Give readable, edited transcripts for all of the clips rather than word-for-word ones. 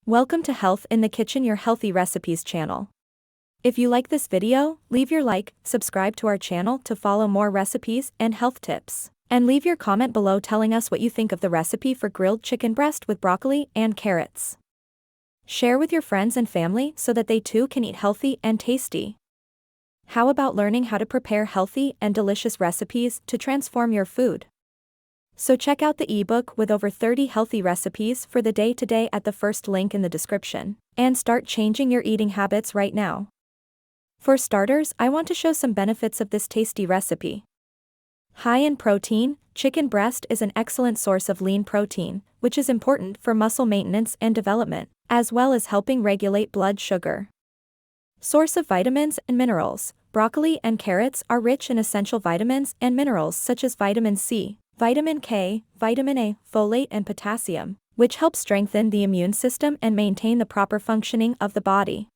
Welcome to Health in the Kitchen, your healthy recipes channel. If you like this video, leave your like, subscribe to our channel to follow more recipes and health tips, and leave your comment below telling us what you think of the recipe for grilled chicken breast with broccoli and carrots. Share with your friends and family so that they too can eat healthy and tasty. How about learning how to prepare healthy and delicious recipes to transform your food? So check out the ebook with over 30 healthy recipes for the day today at the first link in the description, and start changing your eating habits right now. For starters, I want to show some benefits of this tasty recipe. High in protein, chicken breast is an excellent source of lean protein, which is important for muscle maintenance and development, as well as helping regulate blood sugar. Source of vitamins and minerals. Broccoli and carrots are rich in essential vitamins and minerals such as vitamin C, vitamin K, vitamin A, folate and potassium, which help strengthen the immune system and maintain the proper functioning of the body.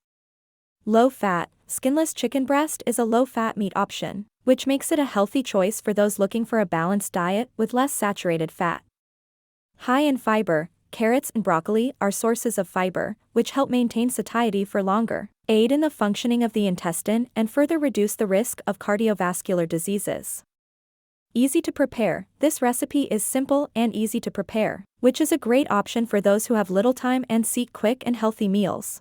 Low-fat, skinless chicken breast is a low-fat meat option, which makes it a healthy choice for those looking for a balanced diet with less saturated fat. High in fiber, carrots and broccoli are sources of fiber, which help maintain satiety for longer, aid in the functioning of the intestine and further reduce the risk of cardiovascular diseases. Easy to prepare. This recipe is simple and easy to prepare, which is a great option for those who have little time and seek quick and healthy meals.